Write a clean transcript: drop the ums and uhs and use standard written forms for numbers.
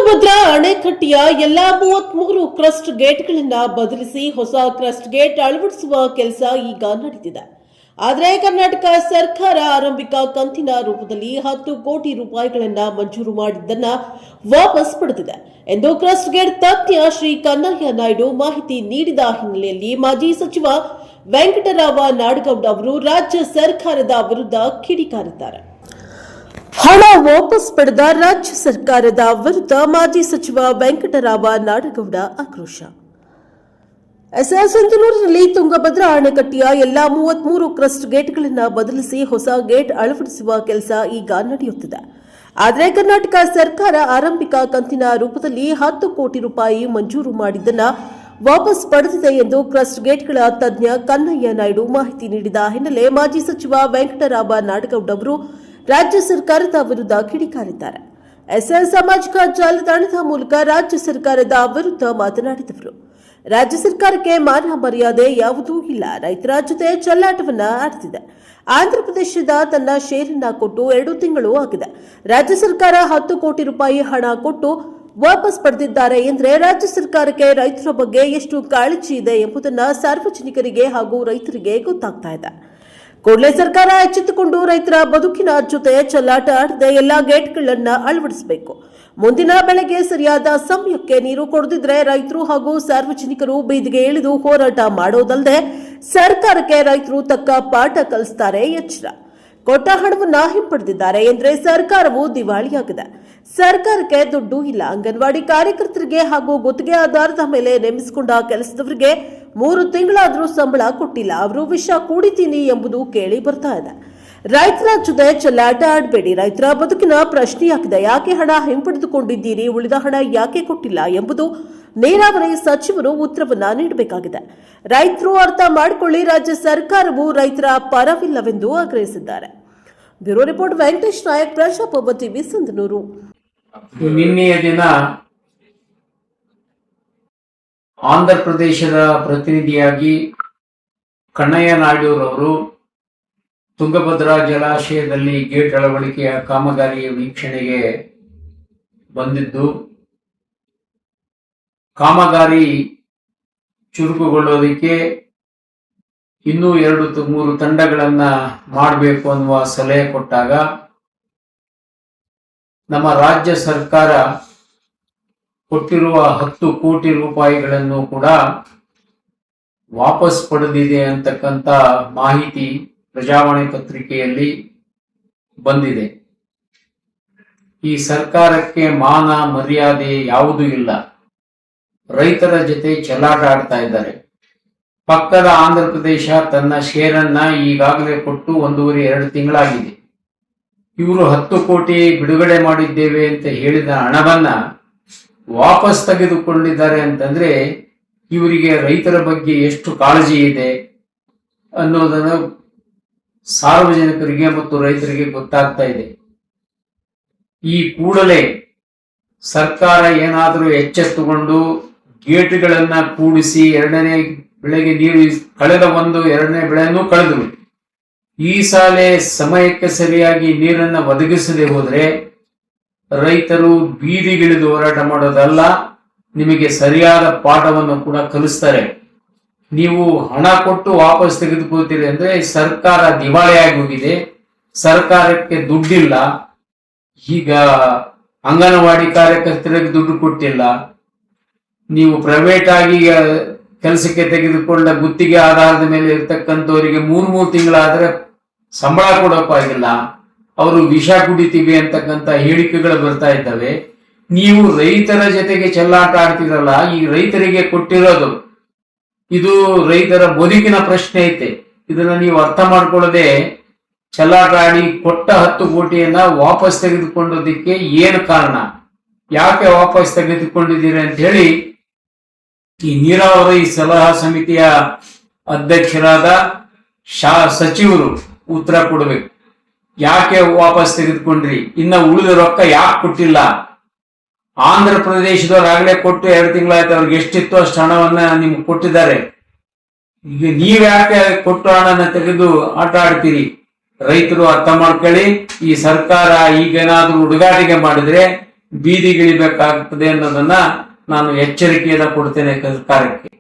ತುಂಗಭದ್ರಾ ಅಣೆಕಟ್ಟೆಯ ಎಲ್ಲಾ 33 ಕ್ರಸ್ಟ್ ಗೇಟ್ಗಳನ್ನು ಬದಲಿಸಿ ಹೊಸ ಕ್ರಸ್ಟ್ ಗೇಟ್ ಅಳವಡಿಸುವ ಕೆಲಸ ಈಗ ನಡೆದಿದೆ. ಆದರೆ ಕರ್ನಾಟಕ ಸರ್ಕಾರ ಆರಂಭಿಕ ಕಂತಿನ ರೂಪದಲ್ಲಿ 10 ಕೋಟಿ ರೂಪಾಯಿಗಳನ್ನು ಮಂಜೂರು ಮಾಡಿದ್ದನ್ನ ವಾಪಸ್ ಪಡೆದಿದೆ ಎಂದು ಕ್ರಸ್ಟ್ ಗೇಟ್ ತಜ್ಞ ಶ್ರೀ ಕನ್ನಯ್ಯ ನಾಯ್ಡು ಮಾಹಿತಿ ನೀಡಿದ ಹಿನ್ನೆಲೆಯಲ್ಲಿ ಮಾಜಿ ಸಚಿವ ವೆಂಕಟರಾವ ನಾಡಗೌಡ ಅವರು ರಾಜ್ಯ ಸರ್ಕಾರದ ವಿರುದ್ಧ ಕಿಡಿಕಾರಿದ್ದಾರೆ. ಹಣ ವಾಪಸ್ ಪಡೆದ ರಾಜ್ಯ ಸರ್ಕಾರದ ವಿರುದ್ಧ ಮಾಜಿ ಸಚಿವ ವೆಂಕಟರಾವ ನಾಡಗೌಡ ಆಕ್ರೋಶ. ಸಂತನೂರಿನಲ್ಲಿ ತುಂಗಭದ್ರಾ ಅಣೆಕಟ್ಟೆಯ ಎಲ್ಲಾ 33 ಕ್ರಸ್ಟ್ ಗೇಟ್ಗಳನ್ನು ಬದಲಿಸಿ ಹೊಸ ಗೇಟ್ ಅಳವಡಿಸುವ ಕೆಲಸ ಈಗ ನಡೆಯುತ್ತಿದೆ. ಆದರೆ ಕರ್ನಾಟಕ ಸರ್ಕಾರ ಆರಂಭಿಕ ಕಂತಿನ ರೂಪದಲ್ಲಿ 10 ಕೋಟಿ ರೂಪಾಯಿ ಮಂಜೂರು ಮಾಡಿದ್ದನ್ನ ವಾಪಸ್ ಪಡೆದಿದೆ ಎಂದು ಕ್ರಸ್ಟ್ ಗೇಟ್ಗಳ ತಜ್ಞ ಕನ್ನಯ್ಯ ನಾಯ್ಡು ಮಾಹಿತಿ ನೀಡಿದ ಹಿನ್ನೆಲೆ ಮಾಜಿ ಸಚಿವ ವೆಂಕಟರಾವ ನಾಡಗೌಡ ಅವರು ರಾಜ್ಯ ಸರ್ಕಾರದ ವಿರುದ್ಧ ಕಿಡಿಕಾರಿದ್ದಾರೆ. ಸಾಮಾಜಿಕ ಜಾಲತಾಣದ ಮೂಲಕ ರಾಜ್ಯ ಸರ್ಕಾರದ ವಿರುದ್ಧ ಮಾತನಾಡಿದವರು, ರಾಜ್ಯ ಸರ್ಕಾರಕ್ಕೆ ಮಾನ ಮರ್ಯಾದೆ ಯಾವುದೂ ಇಲ್ಲ, ರೈತರ ಜೊತೆ ಚೆಲ್ಲಾಟವನ್ನ ಆಡ್ತಿದೆ. ಆಂಧ್ರಪ್ರದೇಶದ ತನ್ನ ಶೇರನ್ನ ಕೊಟ್ಟು 2 ತಿಂಗಳು ಆಗಿದೆ. ರಾಜ್ಯ ಸರ್ಕಾರ 10 ಕೋಟಿ ರೂಪಾಯಿ ಹಣ ಕೊಟ್ಟು ವಾಪಸ್ ಪಡೆದಿದ್ದಾರೆ ಎಂದರೆ ರಾಜ್ಯ ಸರ್ಕಾರಕ್ಕೆ ರೈತರ ಬಗ್ಗೆ ಎಷ್ಟು ಕಾಳಜಿ ಇದೆ ಎಂಬುದನ್ನು ಸಾರ್ವಜನಿಕರಿಗೆ ಹಾಗೂ ರೈತರಿಗೆ ಗೊತ್ತಾಗ್ತಾ ಇದೆ. ಕೂಡಲೇ ಸರ್ಕಾರ ಎಚ್ಚೆತ್ತುಕೊಂಡು ರೈತರ ಬದುಕಿನ ಜೊತೆ ಚೆಲ್ಲಾಟ ಆಡದೆ ಎಲ್ಲಾ ಗೇಟ್ಗಳನ್ನ ಅಳವಡಿಸಬೇಕು. ಮುಂದಿನ ಬೆಳೆಗೆ ಸರಿಯಾದ ಸಮಯಕ್ಕೆ ನೀರು ಕೊಡದಿದ್ರೆ ರೈತರು ಹಾಗೂ ಸಾರ್ವಜನಿಕರು ಬೀದಿಗೆ ಇಳಿದು ಹೋರಾಟ ಮಾಡೋದಲ್ಲದೆ ಸರ್ಕಾರಕ್ಕೆ ರೈತರು ತಕ್ಕ ಪಾಠ ಕಲಿಸ್ತಾರೆ. ಎಚ್ಚರ. ಕೊಟ್ಟ ಹಣವನ್ನ ಹಿಂಪಡೆದಿದ್ದಾರೆ ಎಂದರೆ ಸರ್ಕಾರವು ದಿವಾಳಿಯಾಗಿದೆ. ಸರ್ಕಾರಕ್ಕೆ ದುಡ್ಡು ಇಲ್ಲ. ಅಂಗನವಾಡಿ ಕಾರ್ಯಕರ್ತರಿಗೆ ಹಾಗೂ ಗುತ್ತಿಗೆ ಆಧಾರದ ಮೇಲೆ ನೇಮಿಸಿಕೊಂಡ ಕೆಲಸದವರಿಗೆ 3 ತಿಂಗಳಾದರೂ ಸಂಬಳ ಕೊಟ್ಟಿಲ್ಲ. ಅವರು ವಿಷ ಕುಡಿತೀನಿ ಎಂಬುದು ಕೇಳಿ ಬರ್ತಾ ಇದೆ. ರೈತರ ಜೊತೆ ಚೆಲ್ಲಾಟ ಆಡಬೇಡಿ. ರೈತರ ಬದುಕಿನ ಪ್ರಶ್ನೆಯಾಗಿದೆ. ಯಾಕೆ ಹಣ ಹಿಂಪಡೆದುಕೊಂಡಿದ್ದೀರಿ, ಉಳಿದ ಹಣ ಯಾಕೆ ಕೊಟ್ಟಿಲ್ಲ ಎಂಬುದು ನೀರಾವರಿ ಸಚಿವರು ಉತ್ತರವನ್ನ ನೀಡಬೇಕಾಗಿದೆ. ರೈತರು ಅರ್ಥ ಮಾಡಿಕೊಳ್ಳಿ. ರಾಜ್ಯ ಸರ್ಕಾರವು ರೈತರ ಪರವಿಲ್ಲವೆಂದು ಆಗ್ರಹಿಸಿದ್ದಾರೆ. ಬ್ಯೂರೋ ರಿಪೋರ್ಟ್ ವೆಂಕಟೇಶ್ ನಾಯಕ್, ಪ್ರಜಾಪ್ರಭುತ್ವ ಟಿವಿ, ಸಂದನೂರು. ನಿನ್ನೆಯ ದಿನ ಆಂಧ್ರ ಪ್ರದೇಶದ ಪ್ರತಿನಿಧಿಯಾಗಿ ಕನ್ನಯ್ಯ ನಾಯ್ಡುರವರು ತುಂಗಭದ್ರಾ ಜಲಾಶಯದಲ್ಲಿ ಗೇಟ್ ಅಳವಡಿಕೆಯ ಕಾಮಗಾರಿಯ ವೀಕ್ಷಣೆಗೆ ಬಂದಿದ್ದು, ಕಾಮಗಾರಿ ಚುರುಕುಗೊಳ್ಳೋದಕ್ಕೆ ಇನ್ನೂ 2-3 ತಂಡಗಳನ್ನ ಮಾಡಬೇಕು ಅನ್ನುವ ಸಲಹೆ ಕೊಟ್ಟಾಗ ನಮ್ಮ ರಾಜ್ಯ ಸರ್ಕಾರ ಕೊಟ್ಟಿರುವ 10 ಕೋಟಿ ರೂಪಾಯಿಗಳನ್ನು ಕೂಡ ವಾಪಸ್ ಪಡೆದಿದೆ ಅಂತಕ್ಕಂಥ ಮಾಹಿತಿ ಪ್ರಜಾವಾಣಿ ಪತ್ರಿಕೆಯಲ್ಲಿ ಬಂದಿದೆ. ಈ ಸರ್ಕಾರಕ್ಕೆ ಮಾನ ಮರ್ಯಾದೆ ಯಾವುದೂ ಇಲ್ಲ. ರೈತರ ಜೊತೆ ಚೆಲ್ಲಾಟ ಆಡ್ತಾ ಇದ್ದಾರೆ. ಪಕ್ಕದ ಆಂಧ್ರ ಪ್ರದೇಶ ತನ್ನ ಶೇರನ್ನ ಈಗಾಗಲೇ ಕೊಟ್ಟು 1.5-2 ತಿಂಗಳಾಗಿದೆ. ಇವರು 10 ಕೋಟಿ ಬಿಡುಗಡೆ ಮಾಡಿದ್ದೇವೆ ಅಂತ ಹೇಳಿದ ಹಣವನ್ನ ವಾಪಸ್ ತೆಗೆದುಕೊಂಡಿದ್ದಾರೆ ಅಂತಂದ್ರೆ ಇವರಿಗೆ ರೈತರ ಬಗ್ಗೆ ಎಷ್ಟು ಕಾಳಜಿ ಇದೆ ಅನ್ನೋದನ್ನು ಸಾರ್ವಜನಿಕರಿಗೆ ಮತ್ತು ರೈತರಿಗೆ ಗೊತ್ತಾಗ್ತಾ ಇದೆ. ಈ ಕೂಡಲೇ ಸರ್ಕಾರ ಏನಾದರೂ ಎಚ್ಚೆತ್ತುಕೊಂಡು ಗೇಟ್ಗಳನ್ನ ಕೂಡಿಸಿ 2ನೇ ಬೆಳೆಗೆ ನೀರು ಕಳೆದ 2ನೇ ಬೆಳೆಯನ್ನು ಕಳೆದರು. ಈ ಸಾಲೆ ಸಮಯಕ್ಕೆ ಸರಿಯಾಗಿ ನೀರನ್ನು ಒದಗಿಸದೆ ಹೋದ್ರೆ ರೈತರು ಬೀದಿಗಿಳಿದು ಹೋರಾಟ ಮಾಡೋದಲ್ಲ, ನಿಮಗೆ ಸರಿಯಾದ ಪಾಠವನ್ನು ಕೂಡ ಕಲಿಸ್ತಾರೆ. ನೀವು ಹಣ ಕೊಟ್ಟು ವಾಪಸ್ ತೆಗೆದುಕೊಳ್ತೀರಿ ಅಂದ್ರೆ ಸರ್ಕಾರ ದಿವಾಳಿಯಾಗಿ ಹೋಗಿದೆ. ಸರ್ಕಾರಕ್ಕೆ ದುಡ್ಡಿಲ್ಲ. ಈಗ ಅಂಗನವಾಡಿ ಕಾರ್ಯಕರ್ತರಿಗೆ ದುಡ್ಡು ಕೊಟ್ಟಿಲ್ಲ. ನೀವು ಪ್ರೈವೇಟ್ ಆಗಿ ಕೆಲಸಕ್ಕೆ ತೆಗೆದುಕೊಂಡ ಗುತ್ತಿಗೆ ಆಧಾರದ ಮೇಲೆ ಇರ್ತಕ್ಕಂಥವರಿಗೆ 3 ತಿಂಗಳಾದ್ರೆ ಸಂಬಳ ಕೊಡೋಕ್ಕಾಗಿಲ್ಲ. ಅವರು ವಿಷ ಕುಡಿತೀವಿ ಅಂತಕ್ಕಂಥ ಹೇಳಿಕೆಗಳು ಬರ್ತಾ ಇದ್ದಾವೆ. ನೀವು ರೈತರ ಜೊತೆಗೆ ಚೆಲ್ಲಾಟ ಆಡ್ತಿರಲ್ಲ, ಈ ರೈತರಿಗೆ ಕೊಟ್ಟಿರೋದು ಇದು ರೈತರ ಬದುಕಿನ ಪ್ರಶ್ನೆ ಐತೆ. ಇದನ್ನ ನೀವು ಅರ್ಥ ಮಾಡ್ಕೊಳ್ಳದೆ ಚೆಲ್ಲಾಟ ಆಡಿ ಕೊಟ್ಟ 10 ಕೋಟಿಯನ್ನ ವಾಪಸ್ ತೆಗೆದುಕೊಂಡೋದಕ್ಕೆ ಏನು ಕಾರಣ, ಯಾಕೆ ವಾಪಸ್ ತೆಗೆದುಕೊಂಡಿದ್ದೀರಿ ಅಂತ ಹೇಳಿ ಈ ನೀರಾವರಿ ಸಲಹಾ ಸಮಿತಿಯ ಅಧ್ಯಕ್ಷರಾದ ಸಚಿವರು ಉತ್ತರ ಕೊಡಬೇಕು. ಯಾಕೆ ವಾಪಸ್ ತೆಗೆದುಕೊಂಡ್ರಿ, ಇನ್ನ ಉಳಿದ ರೊಕ್ಕ ಯಾಕೆ ಕೊಟ್ಟಿಲ್ಲ? ಆಂಧ್ರ ಪ್ರದೇಶದವ್ರು ಆಗ್ಲೇ ಕೊಟ್ಟು 2 ತಿಂಗಳಾಯ್ತು. ಅವ್ರಿಗೆ ಎಷ್ಟಿತ್ತು ಅಷ್ಟು ಹಣವನ್ನ ನಿಮ್ಗೆ ಕೊಟ್ಟಿದ್ದಾರೆ. ಈಗ ನೀವ್ಯಾಕೆ ಕೊಟ್ಟು ಹಣನ ತೆಗೆದು ಆಟ ಆಡ್ತೀರಿ? ರೈತರು ಅರ್ಥ ಮಾಡ್ಕೊಳ್ಳಿ. ಈ ಸರ್ಕಾರ ಈಗೇನಾದ್ರೂ ಹುಡುಗಾಟಿಗೆ ಮಾಡಿದ್ರೆ ಬೀದಿಗಿಳಿಬೇಕಾಗ್ತದೆ ಅನ್ನೋದನ್ನ ನಾನು ಎಚ್ಚರಿಕೆಯನ್ನ ಕೊಡ್ತೇನೆ ಸರ್ಕಾರಕ್ಕೆ.